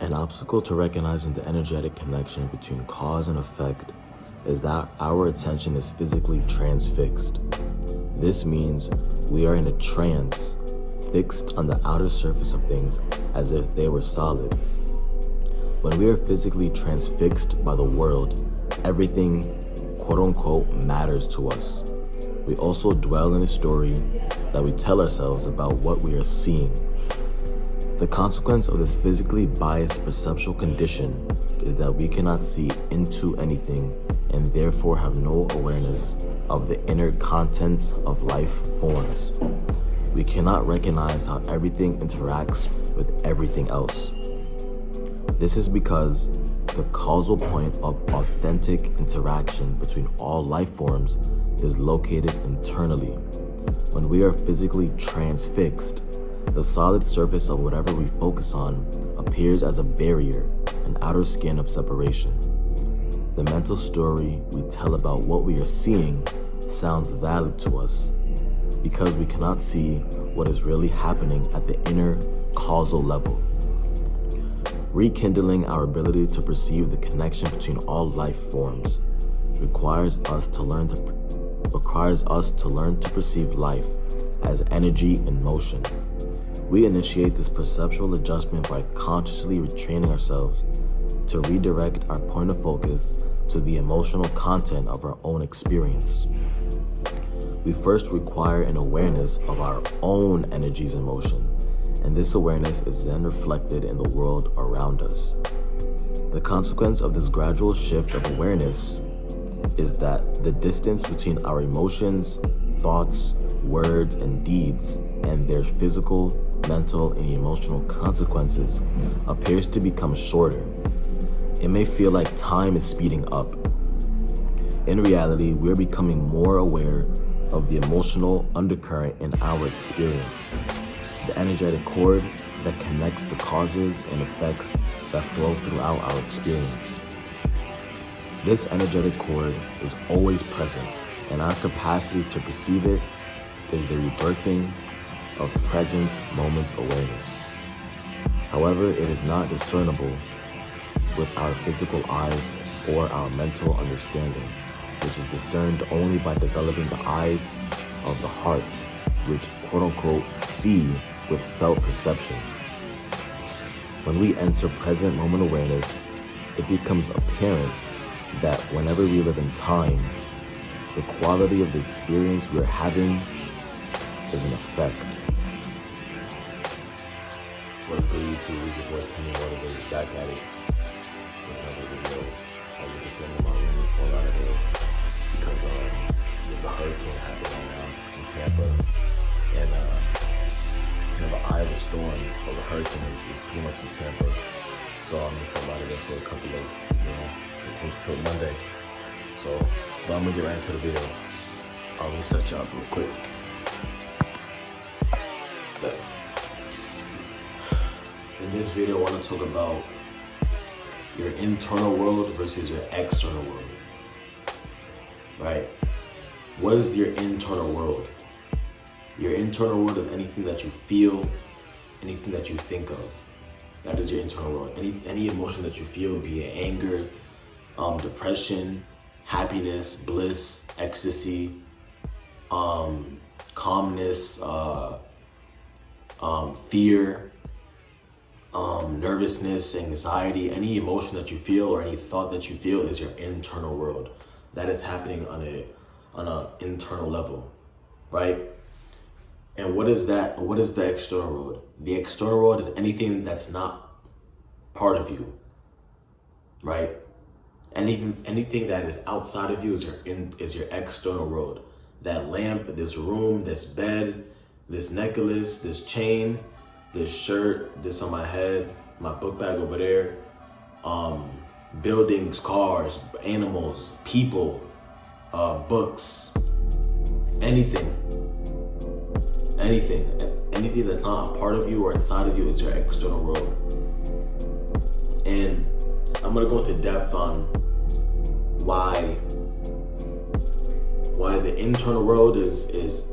An obstacle to recognizing the energetic connection between cause and effect is that our attention is physically transfixed. This means we are in a trance, fixed on the outer surface of things as if they were solid. When we are physically transfixed by the world, everything, quote-unquote, matters to us. We also dwell in a story that we tell ourselves about what we are seeing. The consequence of this physically biased perceptual condition is that we cannot see into anything and therefore have no awareness of the inner contents of life forms. We cannot recognize how everything interacts with everything else. This is because the causal point of authentic interaction between all life forms is located internally. When we are physically transfixed, the solid surface of whatever we focus on appears as a barrier, an outer skin of separation. The mental story we tell about what we are seeing sounds valid to us because we cannot see what is really happening at the inner causal level. Rekindling our ability to perceive the connection between all life forms requires us to learn to perceive life as energy in motion. We initiate this perceptual adjustment by consciously retraining ourselves to redirect our point of focus to the emotional content of our own experience. We first require an awareness of our own energies in motion, and this awareness is then reflected in the world around us. The consequence of this gradual shift of awareness is that the distance between our emotions, thoughts, words, and deeds and their physical, mental, and emotional consequences appears to become shorter. It may feel like time is speeding up. In reality, we're becoming more aware of the emotional undercurrent in our experience, the energetic cord that connects the causes and effects that flow throughout our experience. This energetic cord is always present, and our capacity to perceive it is the rebirthing of present moment awareness. However, it is not discernible with our physical eyes or our mental understanding, which is discerned only by developing the eyes of the heart, which quote-unquote see with felt perception. When we enter present moment awareness, it becomes apparent that whenever we live in time, the quality of the experience we're having is an effect. What up, good YouTube? It's your boy knnylewis back at it with another video. As you can see, I'm in my room for a lot of it because there's a hurricane happening right now in Tampa, and the eye of the storm of the hurricane is pretty much in Tampa. So I'm in for a lot of it for a couple of, till Monday. So, but I'm gonna get right into the video. I'll reset y'all real quick. In this video, I want to talk about your internal world versus your external world, right? What is your internal world? Your internal world is anything that you feel, anything that you think of. That is your internal world. Any emotion that you feel, be it anger, depression, happiness, bliss, ecstasy, calmness, fear, nervousness, anxiety, any emotion that you feel or any thought that you feel is your internal world. That is happening on an internal level, right? And what is that? What is the external world? The external world is anything that's not part of you, right? Anything that is outside of you is your external world. That lamp, this room, this bed, this necklace, this chain, this shirt, this on my head, my book bag over there, buildings, cars, animals, people, books, anything that's not a part of you or inside of you is your external world. And I'm gonna go into depth on why the internal world is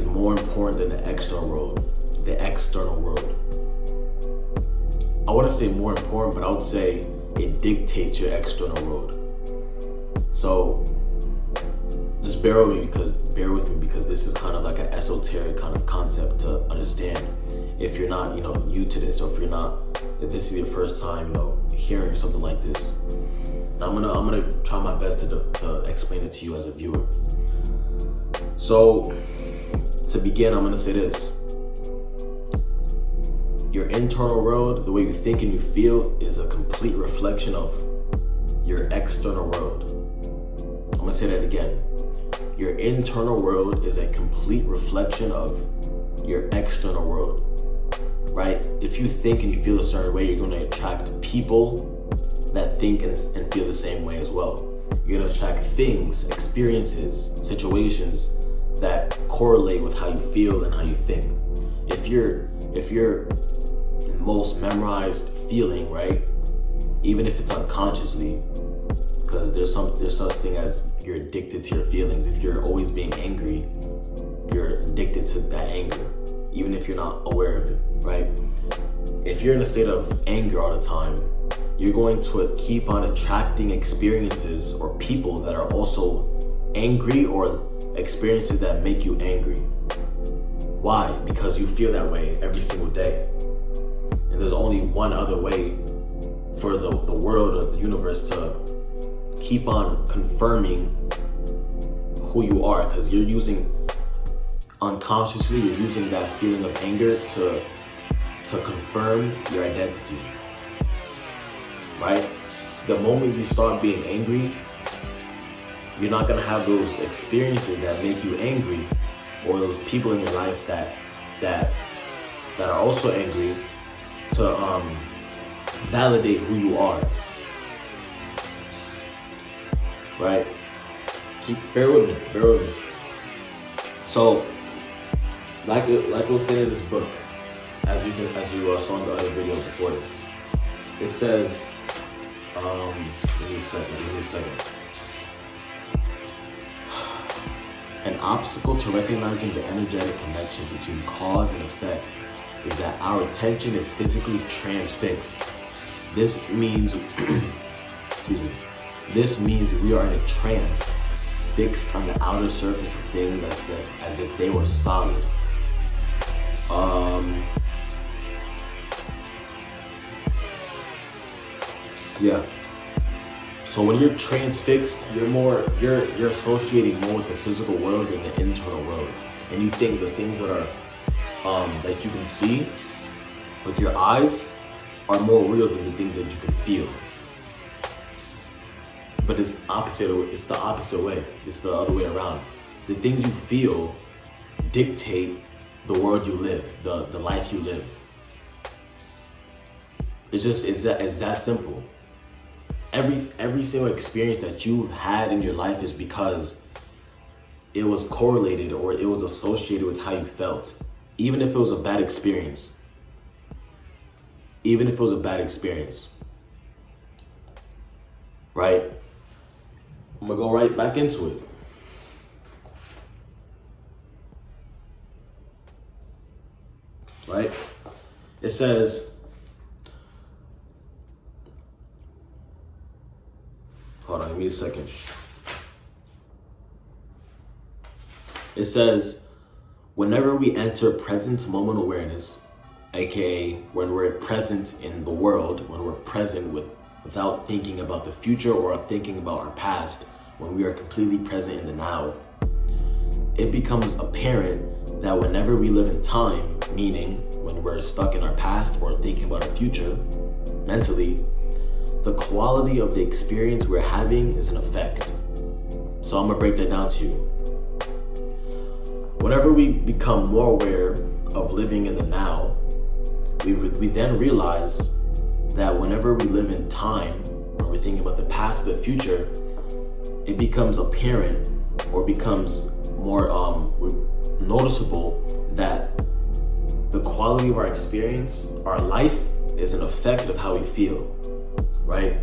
more important than the external world. The external world. I wouldn't say more important, but I would say it dictates your external world. So just bear with me because this is kind of like an esoteric kind of concept to understand. If you're not, new to this, or if this is your first time, hearing something like this, I'm gonna try my best to explain it to you as a viewer. So to begin, I'm gonna say this: your internal world, the way you think and you feel, is a complete reflection of your external world. I'm gonna say that again. Your internal world is a complete reflection of your external world, right? If you think and you feel a certain way, you're gonna attract people that think and feel the same way as well. You're gonna attract things, experiences, situations that correlate with how you feel and how you think. If you're most memorized feeling, right? Even if it's unconsciously, because there's such thing as you're addicted to your feelings. If you're always being angry, you're addicted to that anger, even if you're not aware of it, right? If you're in a state of anger all the time, you're going to keep on attracting experiences or people that are also angry, or experiences that make you angry. Why? Because you feel that way every single day. And there's only one other way for the world or the universe to keep on confirming who you are, because you're using that feeling of anger to confirm your identity, right? The moment you start being angry, you're not gonna have those experiences that make you angry, or those people in your life that are also angry to validate who you are, right? Bear with me. So, like it was said in this book, as you saw in the other video before this, it says, give me a second. An obstacle to recognizing the energetic connection between cause and effect is that our attention is physically transfixed. This means, This means we are in a trance, fixed on the outer surface of things as if they were solid. So when you're transfixed, you're associating more with the physical world than the internal world, and you think the things that are that you can see with your eyes are more real than the things that you can feel. But it's the opposite way. It's the other way around. The things you feel dictate the world you live, the life you live. It's that simple. Every single experience that you've had in your life is because it was correlated, or it was associated with how you felt. Even if it was a bad experience. Right? I'm gonna go right back into it. Right? It says, hold on, give me a second. It says, whenever we enter present moment awareness, aka when we're present in the world, when we're present without thinking about the future or thinking about our past, when we are completely present in the now, it becomes apparent that whenever we live in time, meaning when we're stuck in our past or thinking about our future mentally, the quality of the experience we're having is an effect. So I'm gonna break that down to you. Whenever we become more aware of living in the now, we then realize that whenever we live in time, or we're thinking about the past or the future, it becomes apparent or becomes more noticeable that the quality of our experience, our life, is an effect of how we feel, right?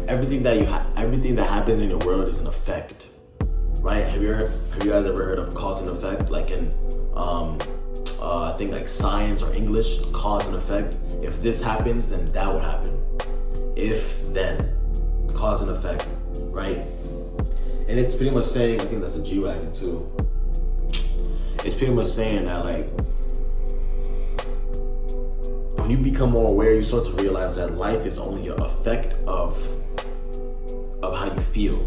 Everything that happens in your world is an effect, right? Have you guys ever heard of cause and effect? Like in, I I think like science or English, cause and effect. If this happens, then that would happen. If then, cause and effect, right? And it's pretty much saying, I think that's a G-Wagon too. It's pretty much saying that like, when you become more aware, you start to realize that life is only an effect of how you feel,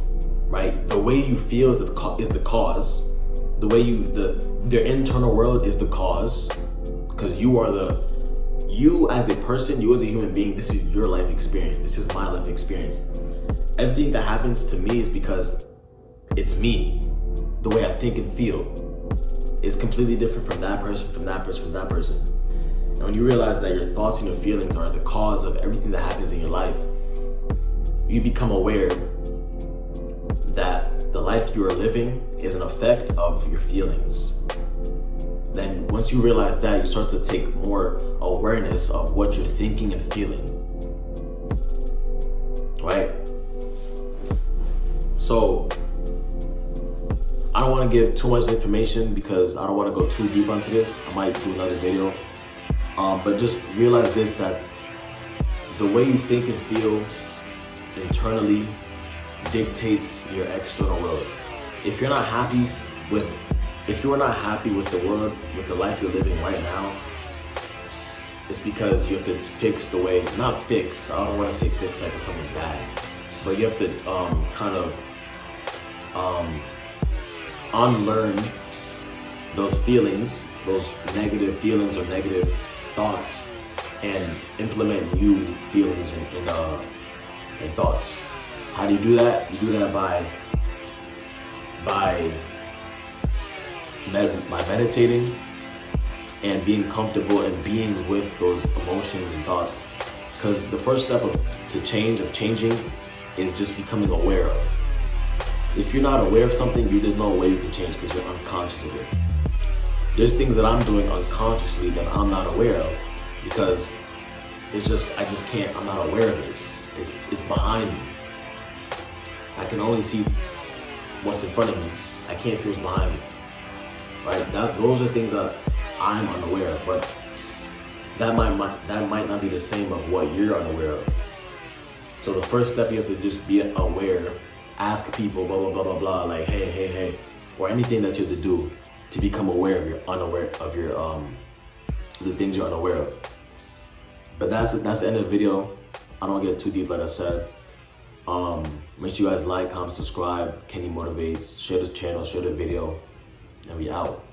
right? The way you feel is the cause. The way the internal world is the cause, because you as a person, you as a human being, this is your life experience. This is my life experience. Everything that happens to me is because it's me. The way I think and feel is completely different from that person, from that person, from that person. And when you realize that your thoughts and your feelings are the cause of everything that happens in your life, you become aware that the life you are living is an effect of your feelings. Then once you realize that, you start to take more awareness of what you're thinking and feeling, right? So I don't want to give too much information because I don't want to go too deep onto this. I might do another video. But just realize this, that the way you think and feel internally dictates your external world. If you're not happy with the world, with the life you're living right now, it's because you have to fix the way, not fix, I don't want to say fix like it's something bad, but you have to kind of unlearn those feelings, those negative feelings or negative thoughts, and implement new feelings and thoughts. How do you do that? You do that by meditating and being comfortable and being with those emotions and thoughts. Because the first step of changing is just becoming aware of. If you're not aware of something, there's no way you can change because you're unconscious of it. There's things that I'm doing unconsciously that I'm not aware of because I just can't, I'm not aware of it. It's behind me. I can only see what's in front of me. I can't see what's behind me, right? Those are things that I'm unaware of, but that might not be the same of what you're unaware of. So the first step, you have to just be aware, ask people, blah, blah, blah, blah, blah, like, hey, or anything that you have to do to become aware of the things you're unaware of. But that's the end of the video. I don't get too deep, like I said. Make sure you guys like, comment, subscribe. Kenny Motivates. Share this channel, share the video, and we out.